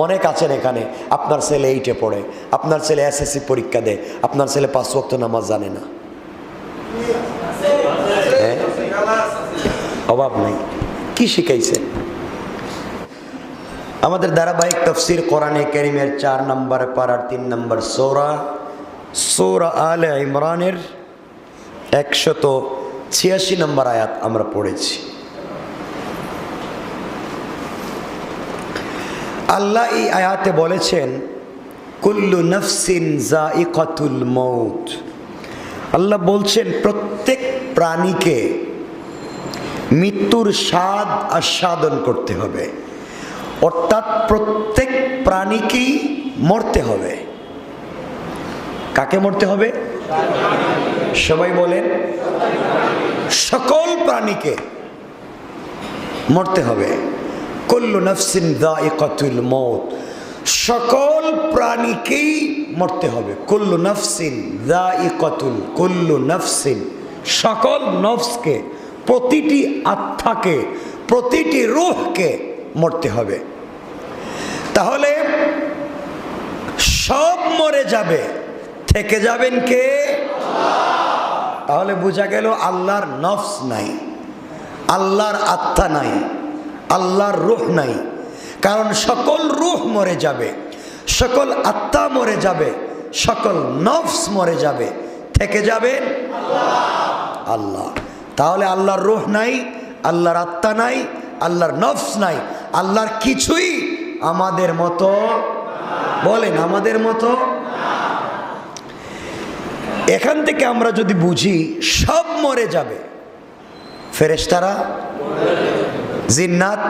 অনেক আছেন এখানে, আপনার ছেলে 8-এ পড়ে, আপনার ছেলে SSC পরীক্ষা দেয়, আপনার ছেলে 5 ওয়াক্ত নামাজ জানে না। অভাব নাই, কি শিখাইছে? আমাদের ধারাবাহিক তাফসীর কোরআনে কারীমের 4 নম্বর পারার 3 নম্বর সূরা আলে ইমরানের 186 নম্বর আয়াত আমরা পড়েছি। আল্লাহ এই আয়াতে বলেছেন কুল্লু নাফসিন যায়িকাতুল মউত। আল্লাহ বলছেন প্রত্যেক প্রাণীকে মৃত্যুর স্বাদ আস্বাদন করতে হবে, অর্থাৎ প্রত্যেক প্রাণীকেই মরতে হবে। কাকে মরতে হবে? সবাই বলেন, সকল প্রাণীকে মরতে হবে। কুল্লু নাফসিন যায়িকাতুল মউত, সকল প্রাণীকেই মরতে হবে। কুল্লু নাফসিন যায়িকাতুল, কুল্লু নাফসিন, সকল নফসকে, প্রতিটি আত্মাকে, প্রতিটি রূহকে মরতে হবে। তাহলে সব মরে যাবে, থেকে যাবেন কে? তাহলে বোঝা গেল আল্লাহর নফস নাই, আল্লাহর আত্মা নাই, আল্লাহর রূহ নাই। কারণ সকল রূহ মরে যাবে, সকল আত্মা মরে যাবে, সকল নফস মরে যাবে, থেকে যাবেন আল্লাহ। তাহলে আল্লাহর রূহ নাই, আল্লাহর আত্মা নাই, আল্লাহর নফস নাই, আল্লাহর কিছুই আমাদের মতো, বলেন আমাদের মতো। এখান থেকে আমরা যদি বুঝি সব মরে যাবে, ফেরেশতারা, জিন্নাত,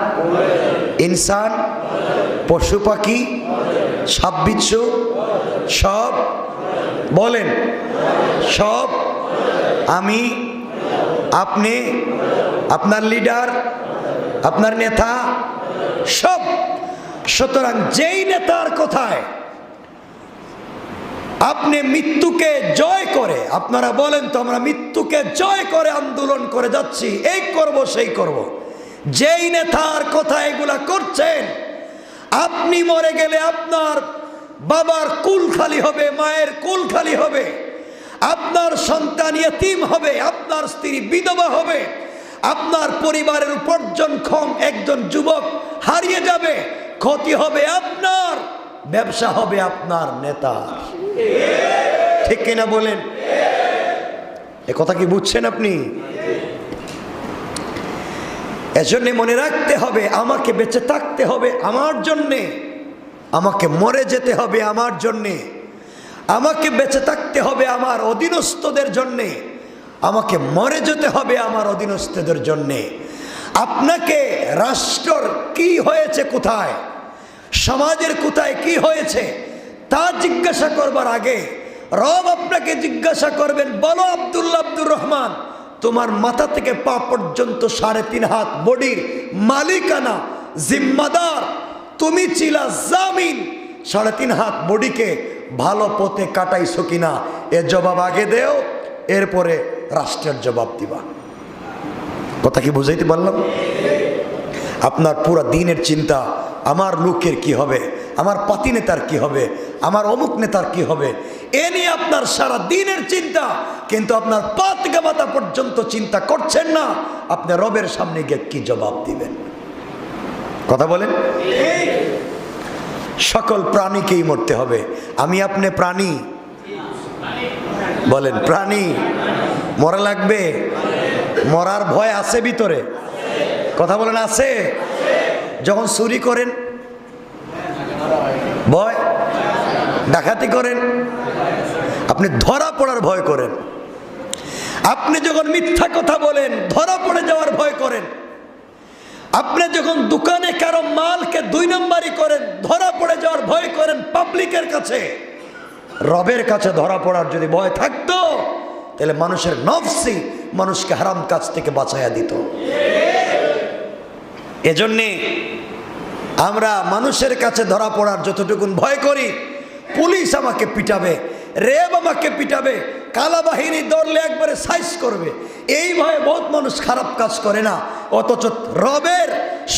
ইনসান, পশু পাখি, সাপ বিচ্ছু, সব, বলেন সব, আমি, আপনি, আপনার লিডার, আপনার নেতা, সব। সুতরাং যেই নেতার কথায় আপনি মৃত্যুকে জয় করে, আপনারা বলেন তো আমরা মৃত্যুকে জয় করে আন্দোলন করে যাচ্ছি, এই করব সেই করব, যেই নেতার কথা এগুলা করছেন, আপনি মরে গেলে আপনার বাবার কুল খালি হবে, মায়ের কুল খালি হবে, আপনার সন্তান ইয়তীম হবে, আপনার স্ত্রী বিধবা হবে, আপনার পরিবারের উপার্জনক্ষম একজন যুবক হারিয়ে যাবে, ক্ষতি হবে আপনার, ব্যবসা হবে আপনার নেতার। ঠিক কিনা বলেন? এ কথা কি বুঝছেন আপনি? এজন্য মনে রাখতে হবে আমাকে বেঁচে থাকতে হবে আমার জন্যে, আমাকে মরে যেতে হবে আমার জন্যে, আমাকে বেঁচে থাকতে হবে আমার অধীনস্থদের জন্যে, আমাকে মরে যেতে হবে আমার অধীনস্থদের জন্যে। আপনাকে রাষ্ট্রর কি হয়েছে, কোথায় সমাজের কোথায় কি হয়েছে তা জিজ্ঞাসা করবার আগে রব আপনাকে জিজ্ঞাসা করবেন, বলো আব্দুল্লাহ আব্দুর রহমান, তোমার মাথা থেকে পা পর্যন্ত 3.5 হাত বডির মালিকানা, জিম্মাদার তুমি ছিলা, জামিন 3.5 হাত বডিকে ভালো পথে কাটাইছো কিনা, এর জবাব আগে দেও, এরপরে রাষ্ট্রের জবাব দিবা। কথা কি বুঝাইতে পারলাম? আপনার পুরো দিনের চিন্তা, আমার লোকের কি হবে, আমার পাতি নেতার কি হবে, আমার অমুক নেতার কি হবে, এ নিয়ে আপনার সারা দিনের চিন্তা, কিন্তু আপনার পা থেকে মাথা পর্যন্ত চিন্তা করছেন না আপনি রবের সামনে গিয়ে কি জবাব দিবেন। কথা বলেন। সকল প্রাণীকেই মরতে হবে। আমি আপনি প্রাণী, বলেন প্রাণী, মরা লাগবে, মরার ভয় আছে ভিতরে, কথা বলেন আছে। যখন চুরি করেন ভয়, ডাকাতি করেন আপনি ধরা পড়ার ভয় করেন, আপনি যখন মিথ্যা কথা বলেন ধরা পড়ে যাওয়ার ভয় করেন, আপনি যখন দোকানে কারো মালকে 2 নম্বরই করেন ধরা পড়ে যাওয়ার ভয় করেন পাবলিকের কাছে। রবের কাছে ধরা পড়ার যদি ভয় থাকতো তাহলে মানুষের নফসই মানুষকে হারাম কাজ থেকে বাঁচাইয়া দিত। এজন্যে আমরা মানুষের কাছে ধরা পড়ার যতটুকুন ভয় করি, পুলিশ আমাকে পিটাবে, রেব আমাকে পিটাবে, কালা বাহিনী ধরলে একবারে সাইজ করবে, এই ভয়ে বহুত মানুষ খারাপ কাজ করে না। অথচ রবের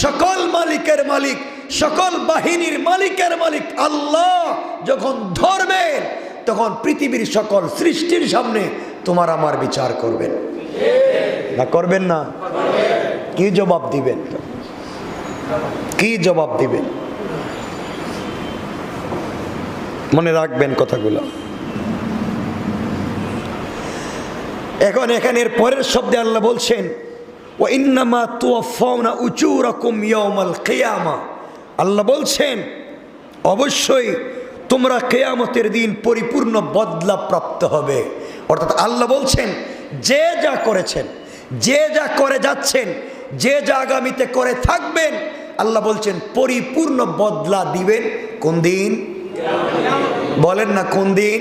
সকল মালিকের মালিক, সকল বাহিনীর মালিকের মালিক আল্লাহ যখন ধরবেন, তখন পৃথিবীর সকল সৃষ্টির সামনে তোমার আমার বিচার করবেন না? করবেন না? কি জবাব দিবেন? কি জবাব দিবেন? মনে রাখবেন কথাগুলো। এখন এখানের পরের শব্দে আল্লাহ বলছেন ওয়া ইন্নামা তুওয়াফাউনা উজুরাকুম ইয়াউমাল কিয়ামা। আল্লাহ বলছেন অবশ্যই তোমরা কিয়ামতের দিন পরিপূর্ণ বদলা প্রাপ্ত হবে। অর্থাৎ আল্লাহ বলছেন যে যা করেছেন, যে যা করে যাচ্ছেন, যে যা আগামীতে করে থাকবেন, আল্লাহ বলছেন পরিপূর্ণ বদলা দিবেন। কোন দিন? বলেন না কোন দিন?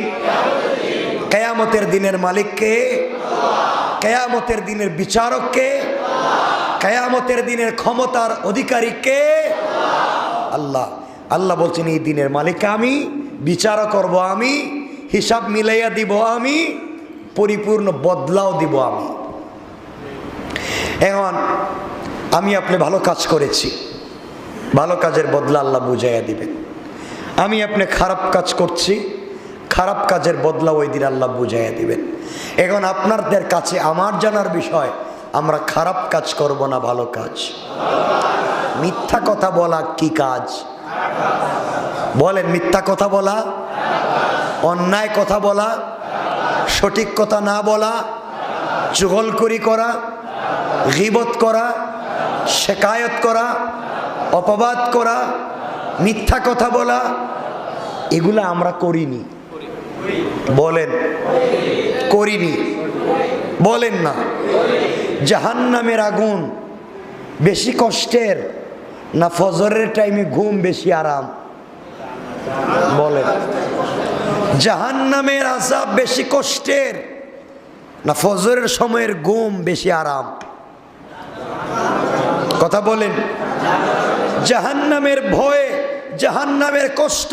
কিয়ামতের দিনের মালিক কে? কিয়ামতের দিনের বিচারক কে? কিয়ামতের দিনের ক্ষমতার অধিকারী কে? আল্লাহ। আল্লাহ বলছেন এই দিনের মালিক আমি, বিচারও করব আমি, হিসাব মিলাইয়া দিব আমি, পরিপূর্ণ বদলাও দিব আমি। এখন আমি আপনি ভালো কাজ করেছি, ভালো কাজের বদলা আল্লাহ বুঝাইয়া দিবেন। আমি আপনি খারাপ কাজ করছি, খারাপ কাজের বদলা ওই দিন আল্লাহ বুঝাইয়া দিবেন। এখন আপনাদের কাছে আমার জানার বিষয়, আমরা খারাপ কাজ করব না ভালো কাজ? মিথ্যা কথা বলা কি কাজ? বলেন, মিথ্যা কথা বলা, অন্যায় কথা বলা, সঠিক কথা না বলা, চুগলখড়ি করা, গীবত করা, শিকায়ত করা, অপবাদ করা, মিথ্যা কথা বলা, এগুলা আমরা করিনি। বলেন করিনি? বলেন না? জাহান্নামের আগুন বেশি কষ্টের না ফজরের টাইমে ঘুম বেশি আরাম? বলেন, জাহান্নামের আযাব বেশি কষ্টের না ফজরের সময়ের ঘুম বেশি আরাম? কথা বলেন। জাহান্নামের ভয়ে, জাহান্নামের কষ্ট,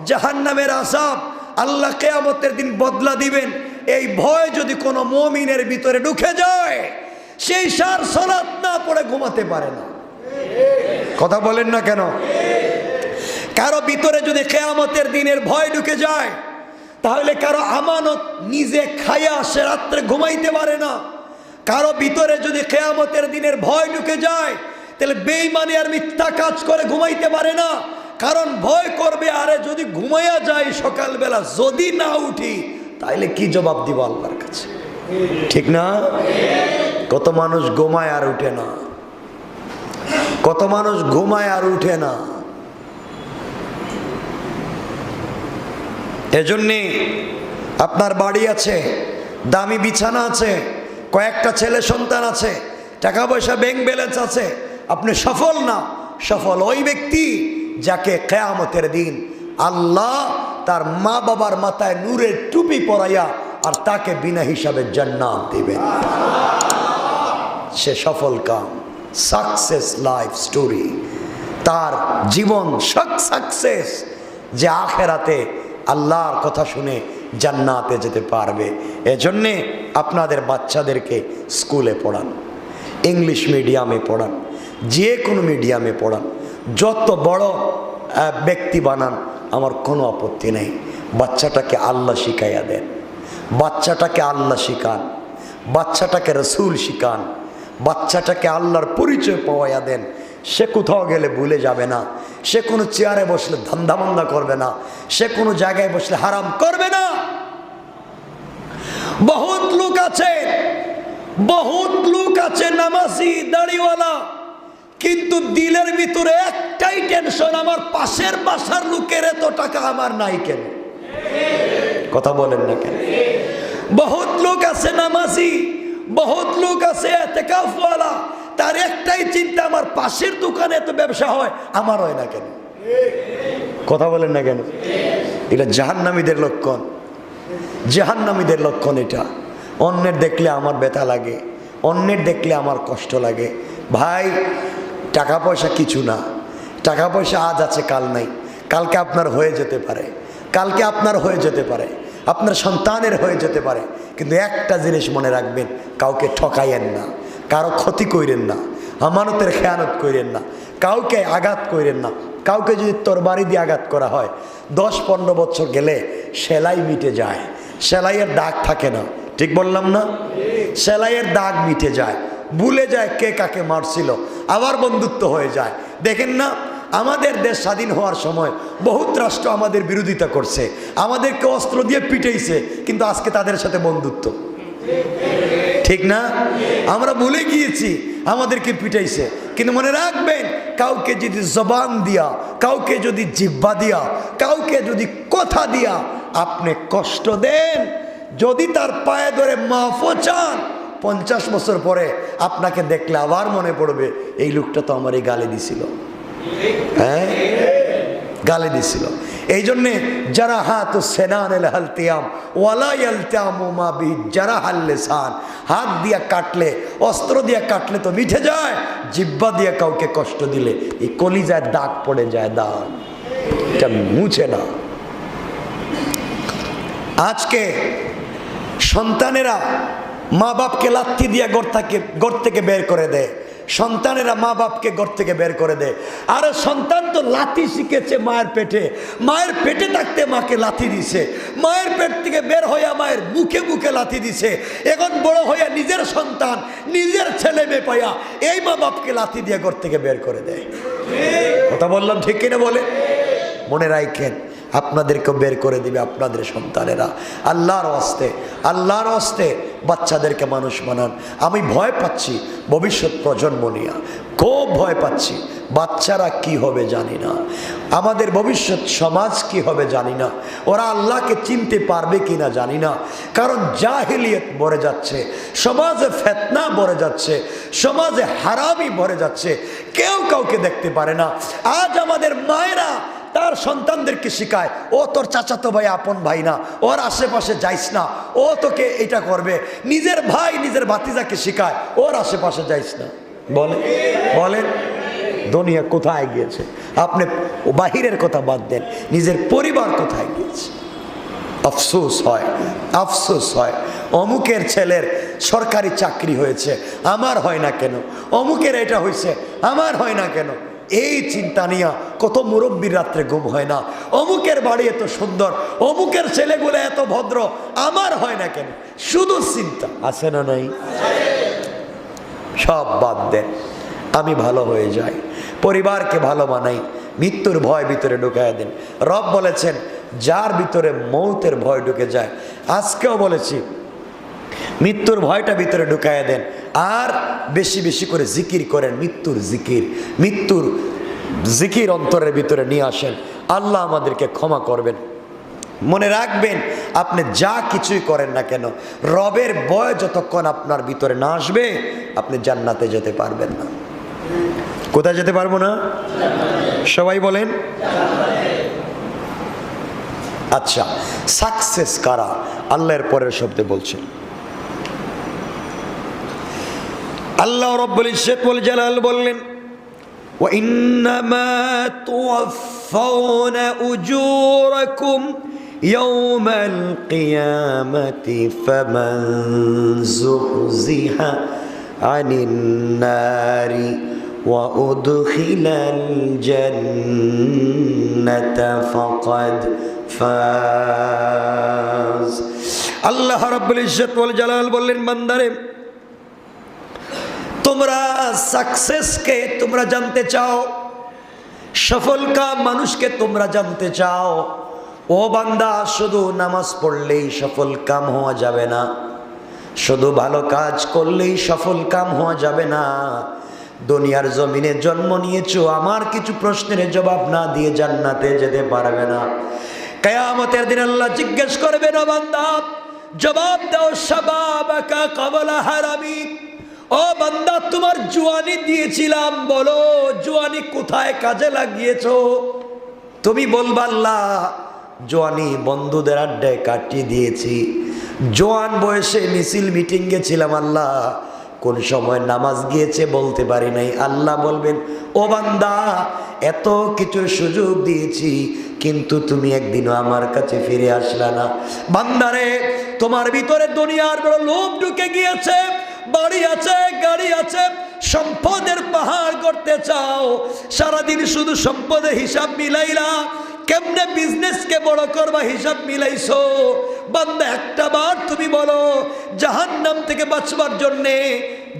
জাহান্নামের আযাব আল্লাহ কিয়ামতের দিন বদলা দিবেন, এই ভয় যদি কোনো মুমিনের ভিতরে ঢুকে যায়, সেই সার সালাত না পড়ে ঘুমাতে পারে না। কথা বলেন না কেন? কারো ভিতরে যদি কিয়ামতের দিনের ভয় ঢুকে যায়, তাহলে কারো আমানত নিজে খাইয়া সে রাত্রে ঘুমাইতে পারে না। কারো ভিতরে যদি কিয়ামতের দিনের ভয় ঢুকে যায়, তাহলে বেঈমানি আর মিথ্যা কাজ করে ঘুমাইতে পারে না। কারণ ভয় করবে, আরে যদি ঘুমাইয়া যায় সকালবেলা যদি না উঠি, তাইলে কি জবাব দিব আল্লাহর কাছে? ঠিক না? কত মানুষ ঘুমায় আর উঠে না, কত মানুষ ঘুমায় আর উঠে না। এজন্যে আপনার বাড়ি আছে, দামি বিছানা আছে, কয়েকটা ছেলে সন্তান আছে, টাকা পয়সা ব্যাংক ব্যালেন্স আছে, আপনি সফল না। সফল ওই ব্যক্তি যাকে কিয়ামতের দিন আল্লাহ তার মা বাবার মাথায় নূরের টুপি পরাইয়া আর তাকে বিনা হিসাবে জান্নাত দিবেন। সে সফল কাম, সাকসেস লাইফ স্টোরি, তার জীবন সাকসেস, যে আখেরাতে আল্লাহর কথা শুনে জান্নাতে যেতে পারবে। এজন্যে আপনাদের বাচ্চাদেরকে স্কুলে পড়ান, ইংলিশ মিডিয়ামে পড়ান, যে কোনো মিডিয়ামে পড়ান, যত বড় ব্যক্তি বানান, আমার কোনো আপত্তি নেই। বাচ্চাটাকে আল্লাহ শিখাইয়া দেন, বাচ্চাটাকে আল্লাহ শিখান, বাচ্চাটাকে রসুল শিখান, বাচ্চাটাকে আল্লাহর পরিচয় পাওয়াইয়া দেন। সে কোথাও গেলে ভুলে যাবে না, সে কোনো চেয়ারে বসলে ধান্দাবান্দা করবে না, সে কোনো জায়গায় বসলে হারাম করবে না। বহুত লোক আছে, বহুত লোক আছে নামাজি দাড়িওয়ালা, কিন্তু দিলের ভিতরে একটাই টেনশন, আমার পাশের বাসার লোকের এত টাকা আমার নাই কেন? কথা বলেন না কেন? বহুত লোক আছে নামাজি, বহুত লোক আছে ইতিকাফওয়ালা, তার একটাই চিন্তা, আমার পাশের দোকানে এত ব্যবসা হয়, আমার হয় না কেন? কথা বলেন না কেন? এটা জাহান্নামীদের লক্ষণ, জাহান্নামীদের লক্ষণ এটা। অন্যের দেখলে আমার ব্যথা লাগে, অন্যের দেখলে আমার কষ্ট লাগে। ভাই, টাকা পয়সা কিছু না, টাকা পয়সা আজ আছে কাল নাই, কালকে আপনার হয়ে যেতে পারে, কালকে আপনার হয়ে যেতে পারে। আপনার সন্তানের হয়ে যেতে পারে। কিন্তু একটা জিনিস মনে রাখবেন, কাউকে ঠকাইয়েন না, কারো ক্ষতি কইরেন না, আমানতের খেয়ানত কইরেন না, কাউকে আঘাত কইরেন না। কাউকে যদি তরবারি দিয়ে আঘাত করা হয় 10-15 বছর গেলে সেলাই মিটে যায়, সেলাইয়ের দাগ থাকে না। ঠিক বললাম না? সেলাইয়ের দাগ মিটে যায়, ভুলে যায় কে কাকে মারছিল, আবার বন্ধুত্ব হয়ে যায়। দেখেন না, আমাদের দেশ স্বাধীন হওয়ার সময় বহুত রাষ্ট্র আমাদের বিরোধিতা করছে, আমাদেরকে অস্ত্র দিয়ে পিটাইছে, কিন্তু আজকে তাদের সাথে বন্ধুত্ব। ঠিক না? আমরা ভুলে গিয়েছি আমাদেরকে পিটাইছে। কিন্তু মনে রাখবেন, কাউকে যদি জবান দিয়া, কাউকে যদি জিহ্বা দিয়া, কাউকে যদি কথা দিয়া আপনি কষ্ট দেন, যদি তার পায়ে ধরে মাফও চান, 50 বছর পরে আপনাকে দেখলে আবার মনে পড়বে এই লোকটা তো আমার এই গালি দিছিল। হ্যাঁ, গালি দিছিল। এই জন্যে যারা হাত সেনান হালতিয়াম ওয়ালাইয়ালতামুমাবি যারা হাল্লেসান, হাত দিয়া কাটলে, অস্ত্র দিয়া কাটলে তো মিঠে যায়, জিহ্বা দিয়া কাউকে কষ্ট দিলে এই কলিজায় দাগ পড়ে যায়, দাগ, এটা মুছে না। আজকে সন্তানেরা মা বাপকে লাথি দিয়া ঘর থেকে বের করে দেয়, সন্তানেরা মা বাপকে ঘর থেকে বের করে দেয়। আর সন্তান তো লাথি শিখেছে মায়ের পেটে, মায়ের পেটে থাকতে মাকে লাথি দিছে, মায়ের পেট থেকে বের হইয়া মায়ের মুখে মুখে লাথি দিছে। এখন বড় হইয়া নিজের সন্তান, নিজের ছেলে মেয়ে পাইয়া এই মা বাপকে লাথি দিয়ে ঘর থেকে বের করে দেয়। কথা বললাম ঠিক কিনা বলে? মনে রাখেন, আপনাদেরকেও বের করে দিবে আপনাদের সন্তানেরা। আল্লাহর ওয়াস্তে, আল্লাহর ওয়াস্তে বাচ্চাদেরকে মানুষ বানান। আমি ভয় পাচ্ছি ভবিষ্যৎ প্রজন্ম নিয়ে, খুব ভয় পাচ্ছি। বাচ্চারা কি হবে জানি না, আমাদের ভবিষ্যৎ সমাজ কি হবে জানি না, ওরা আল্লাহকে চিনতে পারবে কিনা জানি না। কারণ জাহিলিয়ত ভরে যাচ্ছে, সমাজে ফিতনা ভরে যাচ্ছে, সমাজে হারামি ভরে যাচ্ছে, কেউ কাউকে দেখতে পারে না। আজ আমাদের মায়েরা তার সন্তানদেরকে শিখায়, ও তোর চাচাতো ভাই আপন ভাই না, ওর আশেপাশে যাইস না, ও তোকে এটা করবে। নিজের ভাই নিজের ভাতিজাকে শিখায়, ওর আশেপাশে যাইস না। বলেন দুনিয়া কোথায় গিয়েছে? আপনি বাহিরের কথা বাদ দেন, নিজের পরিবার কোথায় গিয়েছে? আফসোস হয়, আফসোস হয়। অমুকের ছেলের সরকারি চাকরি হয়েছে, আমার হয় না কেন? অমুকের এটা হয়েছে, আমার হয় না কেন? এই চিন্তা নিয়ে কত মুরব্বীর রাত্রে ঘুম হয় না। অমুকের বাড়ি এত সুন্দর, অমুকের ছেলেগুলো এত ভদ্র, আমার হয় না কেন? শুধু চিন্তা, আছে না নাই? সব বাদ দেন, আমি ভালো হয়ে যাই, পরিবারকে ভালো বানাই, মৃত্যুর ভয় ভিতরে ঢুকায় দেন। রব বলেছেন, যার ভিতরে মৌতের ভয় ঢুকে যায়, আজকেও বলেছি, মৃত্যুর ভয়টা ভিতরে ঢুকায় দেন। আর বেশি বেশি করে জিকির করেন, মৃত্যুর জিকির, মৃত্যুর জিকির অন্তরের ভিতরে নিয়ে আসেন। আল্লাহ আমাদেরকে ক্ষমা করবেন। মনে রাখবেন, আপনি যা কিছুই করেন না কেন, রবের ভয় যতক্ষণ আপনার ভিতরে না আসবে, আপনি জান্নাতে যেতে পারবেন না। কোথায় যেতে পারবো না? সবাই বলেন। আচ্ছা, সাকসেস কারা? আল্লাহর পরের শব্দে বলছেন, আল্লাহ রব্বুল ইজ্জত ওয়াল জালাল বললেন, ওয়া ইন্নামা তুওয়াফাউনা উজুরাকুম ইয়াওমাল কিয়ামাতি ফামান যুহজিহা আনিন নারি ওয়া উদখিলাল জান্নাতা ফাকাদ ফাজ। আল্লাহ রব্বুল ইজ্জত ওয়াল জালাল বললেন, বান্দারে, তোমরা সাকসেসকে তোমরা জানতে চাও, সফল কাম মানুষকে তোমরা জানতে চাও। ও বান্দা, শুধু নামাজ পড়লেই সফল কাম হওয়া যাবে না, শুধু ভালো কাজ করলেই সফল কাম হওয়া যাবে না। দুনিয়ার জমিনে জন্ম নিয়েছো, আমার কিছু প্রশ্নের জবাব না দিয়ে জান্নাতে যেতে পারবে না। কিয়ামতের দিন আল্লাহ জিজ্ঞেস করবেন, ও বান্দা, জবাব দাও, শাবাবাকা ক্বাবলা হারামি। ও বান্দা, তোমার জওয়ানি দিয়েছিলাম, বলো জওয়ানি কোথায় কাজে লাগিয়েছো? তুমি বলবা, আল্লাহ জওয়ানি বন্ধুদের আড্ডায় কাটিয়ে দিয়েছি, জওয়ান বয়সে মিছিল মিটিং গেছিলাম, আল্লাহ কোন সময় নামাজ গিয়েছে বলতে পারি নাই। আল্লাহ বলবেন, ও বান্দা, এত কিছুর সুযোগ দিয়েছি, কিন্তু তুমি একদিনও আমার কাছে ফিরে আসলা না। বান্দারে, তোমার ভিতরে দুনিয়ার বড় লোভ ঢুকে গিয়েছে। বাড়ি আছে, গাড়ি আছে, সম্পদের পাহাড় করতে চাও। সারাদিন শুধু সম্পদের হিসাব মিলাইলা, কেমনে বিজনেসকে বড় করবা হিসাব মিলাইছো। বান্দা, একটা বার তুমি বলো, জাহান্নাম থেকে বাঁচবার জন্যে,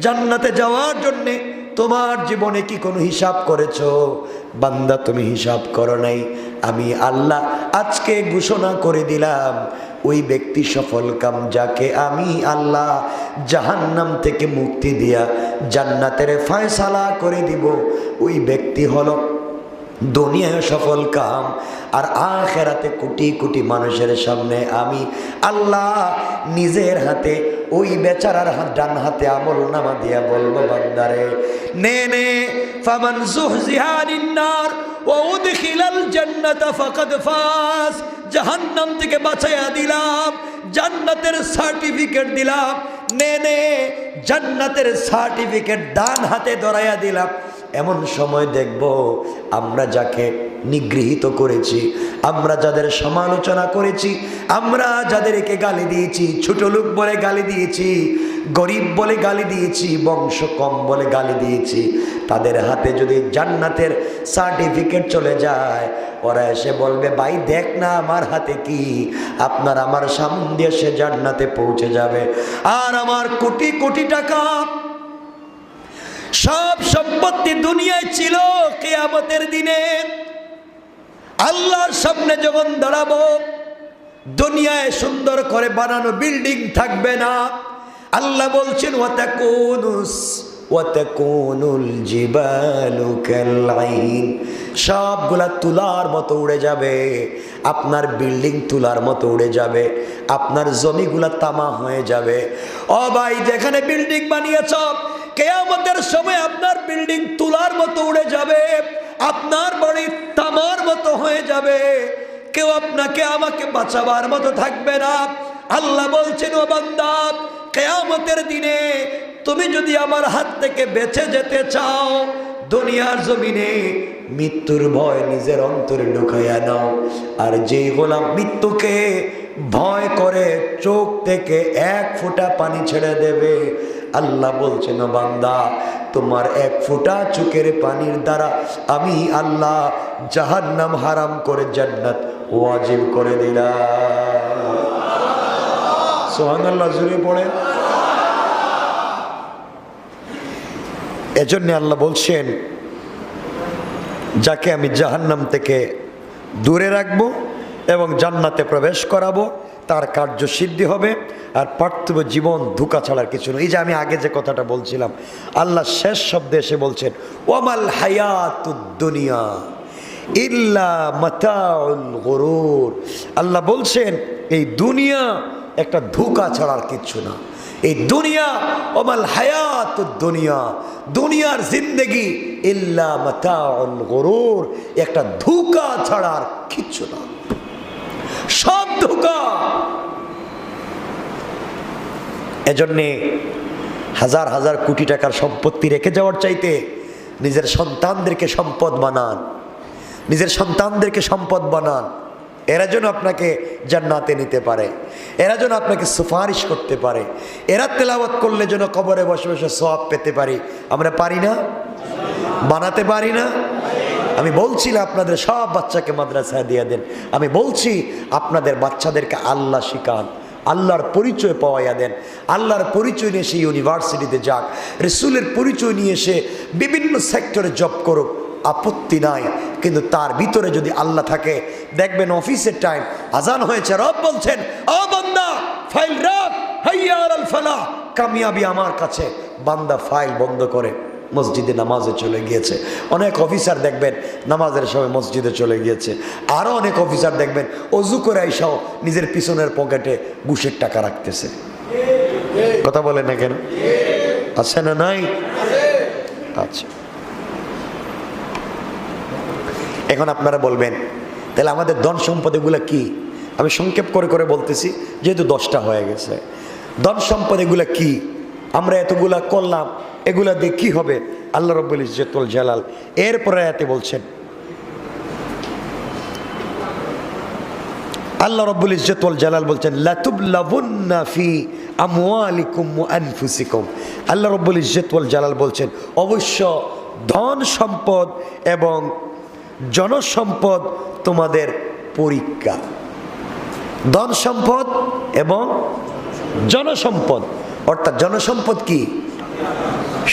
জান্নাতে যাওয়ার জন্যে তোমার জীবনে কি কোনো হিসাব করেছো? বান্দা, তুমি হিসাব করো নাই। আমি আল্লাহ আজকে ঘোষণা করে দিলাম, ওই ব্যক্তি সফল কাম যাকে আমি আল্লাহ জাহান্নাম থেকে মুক্তি দিয়া জান্নাতের ফয়সালা করে দিব, ওই ব্যক্তি হলো দুনিয়ায় সফল কাম। আর আখেরাতে কোটি কোটি মানুষের সামনে আমি আল্লাহ নিজের হাতে ওই বেচারার ডান হাতে আমল নামা দিয়া বলবো, বান্দারে নে নে, ফামান যুহজিহা আনিন নার ওয়া উদখিলাল জান্নাতা ফাকাদ ফাজ। জাহান্নাম থেকে বাঁচাইয়া দিলাম, জান্নাতের সার্টিফিকেট দিলাম। নে নে, জান্নাতের সার্টিফিকেট ডান হাতে ধরাইয়া দিলাম। এমন সময় দেখব, আমরা যাকে নিগৃহীত করেছি, আমরা যাদের সমালোচনা করেছি, আমরা যাদেরকে গালি দিয়েছি, ছোট লোক বলে গালি দিয়েছি, গরিব বলে গালি দিয়েছি, বংশ কম বলে গালি দিয়েছি, তাদের হাতে যদি জান্নাতের সার্টিফিকেট চলে যায়, ওরা এসে বলবে, ভাই দেখ না আমার হাতে কি। আপনার আমার সামনে দিয়ে সে জান্নাতে পৌঁছে যাবে। আর আমার কোটি কোটি টাকা, সব সম্পত্তি দুনিয়ায় ছিল, কিয়ামতের দিনে আল্লাহর সামনে যখন দাঁড়াবো, দুনিয়ায় সুন্দর করে বানানো বিল্ডিং থাকবে না। আল্লাহ বলছেন, ওয়াতাকুনুল জিবালু কাল-আইন, সবগুলা তুলার মতো উড়ে যাবে। আপনার বিল্ডিং তুলার মতো উড়ে যাবে, আপনার জমিগুলা তামা হয়ে যাবে। ও ভাই, যেখানে বিল্ডিং বানিয়েছ, কিয়ামতের সময় আপনার বিল্ডিং তুলার মতো উড়ে যাবে, আপনার বাড়ি তামার মতো হয়ে যাবে। কেউ আপনাকে আমাকে বাঁচাবার মতো থাকবে না। আল্লাহ বলছেন, ও বান্দা, কিয়ামতের দিনে তুমি যদি আমার হাত থেকে বেঁচে যেতে চাও, দুনিয়ার জমিনে মৃত্যুর ভয় নিজের অন্তরে ঢুকাইয়া নাও। আর যেই গোলাম মৃত্যুকে ভয় করে চোখ থেকে এক ফোঁটা পানি ছেড়ে দেবে, আল্লাহ বলছেন, বান্দা, তোমার এক ফোঁটা চোখের পানির দ্বারা আমি আল্লাহ জাহান্নাম হারাম করে জান্নাত ওয়াজিব করে দিলাম। সুবহানাল্লাহ, জোরে পড়ে। এজন্য আল্লাহ বলছেন, যাকে আমি জাহান্নাম থেকে দূরে রাখবো এবং জান্নাতে প্রবেশ করাবো, তার কার্য সিদ্ধি হবে। আর পার্থিব জীবন ধোঁকা ছাড়ার কিছু নয়। এই যে আমি আগে যে কথাটা বলছিলাম, আল্লাহ শেষ শব্দে এসে বলছেন, ওয়ামাল হায়াতুদ দুনিয়া ইল্লা মাতাউল গুরুর। আল্লাহ বলছেন, এই দুনিয়া একটা ধোঁকা ছাড়ার কিচ্ছু না। এই দুনিয়া, ওমাল হায়াতুদ দুনিয়া, দুনিয়ার জিন্দেগি ইল্লা মাতাউল গুরুর, একটা ধোঁকা ছাড়ার কিচ্ছু না, সব ধোঁকা। এজন্যে হাজার হাজার কোটি টাকার সম্পত্তি রেখে যাওয়ার চাইতে নিজের সন্তানদেরকে সম্পদ বানান, নিজের সন্তানদেরকে সম্পদ বানান। এরা যেন আপনাকে জান্নাতে নিতে পারে, এরা যেন আপনাকে সুপারিশ করতে পারে, এরা তেলাওয়াত করলে যেন কবরে বসে বসে সওয়াব পেতে পারি। আমরা পারি না? বানাতে পারি না? আমি বলছি না আপনাদের সব বাচ্চাকে মাদ্রাসায় দিয়ে দেন, আমি বলছি আপনাদের বাচ্চাদেরকে আল্লাহ শিখান, আল্লাহর পরিচয় পাওয়াইয়া দেন। আল্লাহর পরিচয় নিয়ে সে ইউনিভার্সিটিতে যাক, রসুলের পরিচয় নিয়ে এসে বিভিন্ন সেক্টরে জব করুক, আপত্তি নাই। কিন্তু তার ভিতরে যদি আল্লাহ থাকে, দেখবেন অফিসের টাইম, আজান হয়েছে, রব বলছেন, ও বান্দা ফাইল রাখ, হাইয়া আলাল ফালাহ, কামিয়াবি আমার কাছে। বান্দা ফাইল বন্ধ করে মসজিদে নামাজে চলে গিয়েছে। অনেক অফিসার দেখবেন নামাজের সময় মসজিদে চলে গিয়েছে। আরও অনেক অফিসার দেখবেন অজু করে আইসাও নিজের পিছনের পকেটে ঘুষের টাকা রাখতেছে। কথা বলে না কেন? আছে না নাই? আচ্ছা, এখন আপনারা বলবেন, তাহলে আমাদের ধন সম্পদ এগুলো কি? আমি সংক্ষেপ করে করে বলতেছি, যেহেতু 10টা হয়ে গেছে। ধন সম্পদ এগুলো কি? আমরা এতগুলা করলাম, এগুলা দিয়ে কি হবে? আল্লাহ রাব্বুল ইজ্জতুল জালাল এরপরে আয়াতে বলছেন, আল্লাহ রাব্বুল ইজ্জত ওয়াল জালাল বলছেন লাতুবলাবুন্না ফি আমওয়ালিকুম ওয়া আনফুসিকুম। আল্লাহ রাব্বুল ইজ্জত ওয়াল জালাল বলছেন অবশ্য ধন সম্পদ এবং জনসম্পদ তোমাদের পরীক্ষা। ধন সম্পদ এবং জনসম্পদ, অর্থাৎ জনসম্পদ কি?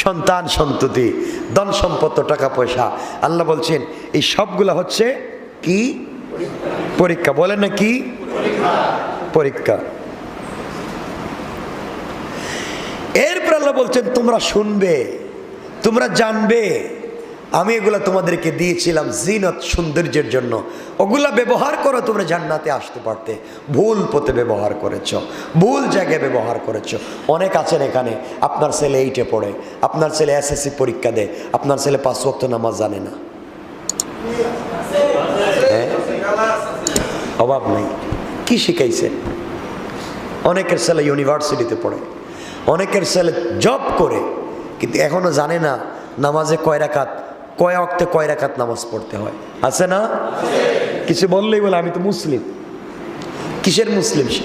সন্তান সন্ততি। ধন সম্পদ তো টাকা পয়সা। আল্লাহ বলছেন এই সবগুলা হচ্ছে কি? পরীক্ষা। বলেন না কি? পরীক্ষা। এরপর আল্লাহ বলছেন তোমরা শুনবে, তোমরা জানবে, আমি এগুলা তোমাদেরকে দিয়েছিলাম জিনত, সৌন্দর্যের জন্য। ওগুলা ব্যবহার করো, তোমরা জান্নাতে আসতে পারতে। ভুল পথে ব্যবহার করেছ, ভুল জায়গায় ব্যবহার করেছ। অনেক আছেন এখানে, আপনার ছেলে 8-এ পড়ে, আপনার ছেলে SSC পরীক্ষা দেয়, আপনার ছেলে 5 ওয়াক্ত নামাজ জানে না। অভাব নাই, কি শিখাইছেন? অনেকের ছেলে ইউনিভার্সিটিতে পড়ে, অনেকের ছেলে জব করে, কিন্তু এখনো জানে না নামাজে কয় রাকাত, কয় ওয়াক্তে কয় রাকাত নামাজ পড়তে হয়। আছে না? কিছু বললেই বলে আমি তো মুসলিম। কিসের মুসলিম সে?